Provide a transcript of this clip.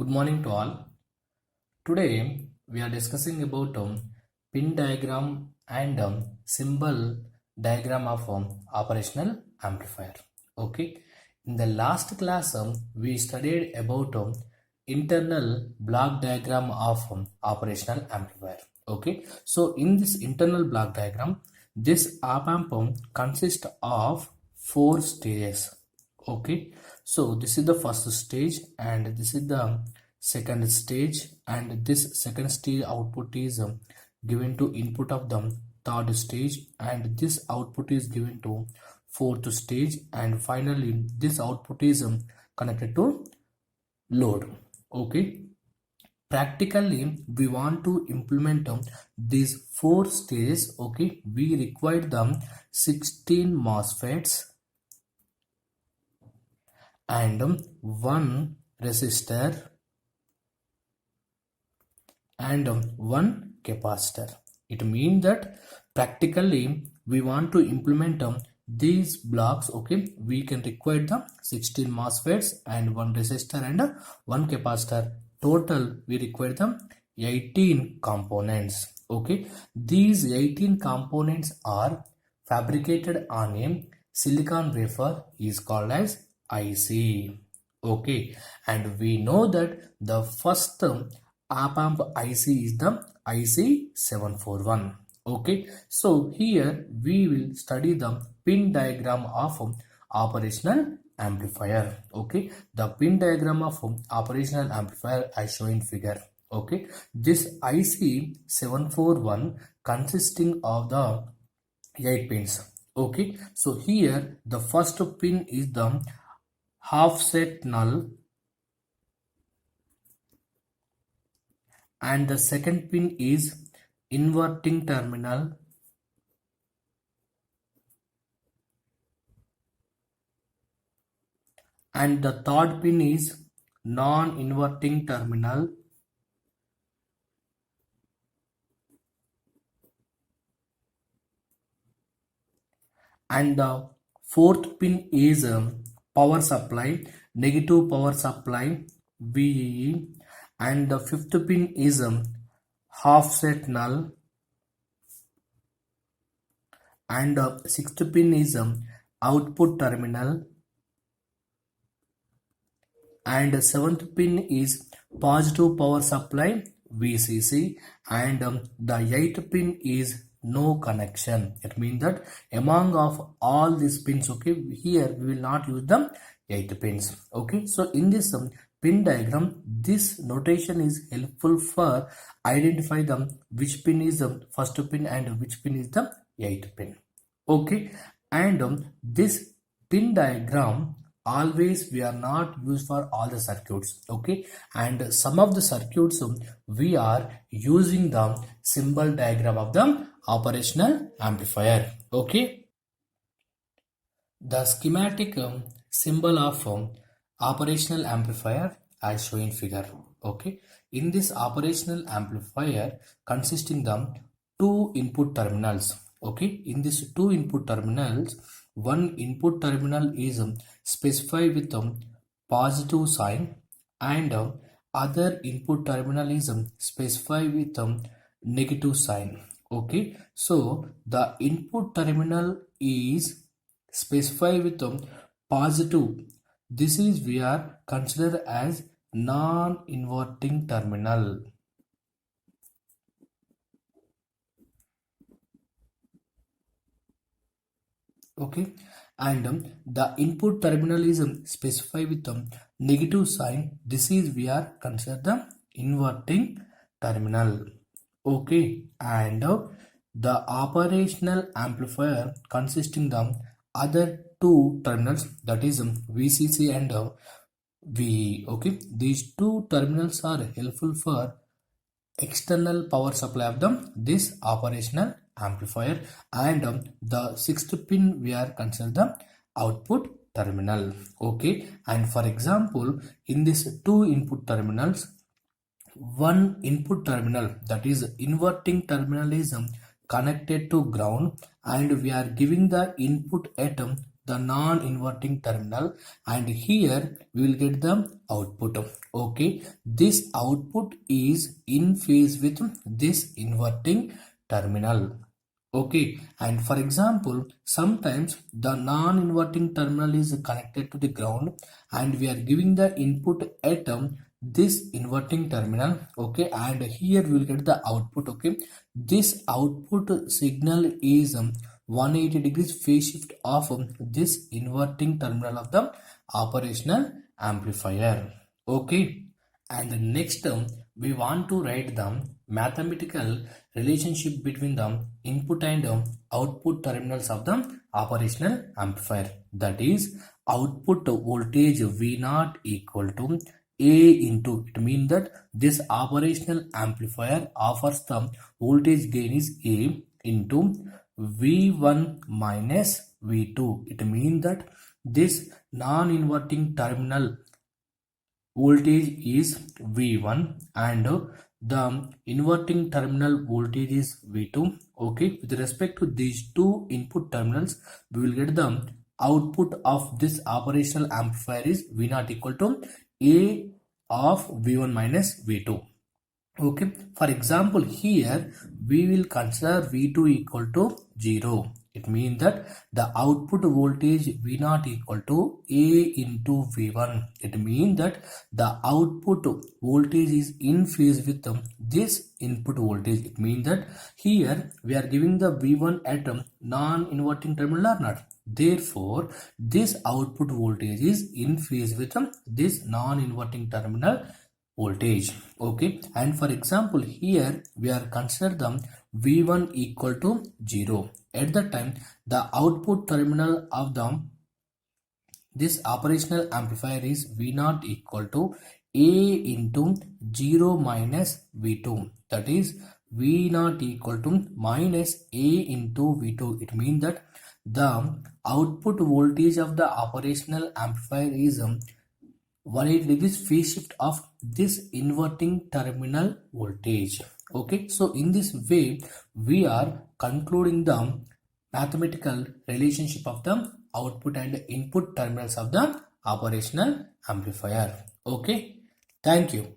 Good morning to all. Today we are discussing about pin diagram and symbol diagram of operational amplifier. Okay. In the last class we studied about internal block diagram of operational amplifier. Okay. So in this internal block diagram, this op amp consists of 4 stages. Okay, so this is the first stage and this is the second stage, and this second stage output is given to input of the third stage, and this output is given to fourth stage, and finally this output is connected to load. Okay, practically we want to implement these 4 stages. Okay, we require them 16 MOSFETs and one resistor and one capacitor. It means that practically we want to implement these blocks. Okay, we can require the 16 MOSFETs and one resistor and one capacitor. Total we require the 18 components. Okay, these 18 components are fabricated on a silicon wafer, is called as IC. Okay, and we know that the first op amp IC is the IC741. Okay, so here we will study the pin diagram of operational amplifier. Okay, the pin diagram of operational amplifier I show in figure. Okay, this IC741 consisting of the 8 pins. Okay, so here the first pin is the offset null, and the second pin is inverting terminal, and the third pin is non-inverting terminal, and the fourth pin is power supply, negative power supply, VEE, and the fifth pin is offset null, and the sixth pin is output terminal, and the seventh pin is positive power supply, VCC, and the eighth pin is no connection. It means that among of all these pins, okay, here we will not use the 8 pins. Okay, so in this pin diagram, this notation is helpful for identify them which pin is the first pin and which pin is the 8th pin. Okay, and this pin diagram always we are not used for all the circuits. Okay, and some of the circuits we are using the symbol diagram of the operational amplifier. Okay, the schematic symbol of operational amplifier I show in figure. Okay, in this operational amplifier consisting the 2 input terminals. Okay, in these 2 input terminals, one input terminal is specified with positive sign, and other input terminal is specified with negative sign. Okay, so the input terminal is specified with positive. This is we are considered as non-inverting terminal. Okay, and the input terminal is specified with negative sign. This is we are considered the inverting terminal. Okay, and the operational amplifier consisting the other 2 terminals, that is VCC and VE. Okay, these 2 terminals are helpful for external power supply of this operational amplifier, and the 6th pin we are consider the output terminal. Okay, and for example in this 2 input terminals, one input terminal, that is inverting terminal, is connected to ground, and we are giving the input at the non-inverting terminal, and here we will get the output. Okay, this output is in phase with this inverting terminal. Okay, and for example, sometimes the non-inverting terminal is connected to the ground and we are giving the input at this inverting terminal. Okay, and here we will get the output. Okay, this output signal is 180 degrees phase shift of this inverting terminal of the operational amplifier. Okay, and next we want to write the mathematical relationship between the input and output terminals of the operational amplifier. That is, output voltage V0 equal to A into, it means that this operational amplifier offers the voltage gain is A into V1 minus V2. It means that this non-inverting terminal voltage is V1 and the inverting terminal voltage is V2. Okay, with respect to these two input terminals, we will get the output of this operational amplifier is V0 equal to A of V1 minus V2. Okay, for example, here we will consider V2 equal to 0. It means that the output voltage V0 equal to A into V1. It means that the output voltage is in phase with this input voltage. It means that here we are giving the V1 at non-inverting terminal or not. Therefore, this output voltage is in phase with this non-inverting terminal voltage. Okay, and for example, here we are consider the V1 equal to 0. At the time, the output terminal of this operational amplifier is V0 equal to A into 0 minus V2. That is, V0 equal to minus A into V2. It means that the output voltage of the operational amplifier is 180 degrees phase shift of this inverting terminal voltage. Okay, so in this way we are concluding the mathematical relationship of the output and input terminals of the operational amplifier. Okay, thank you.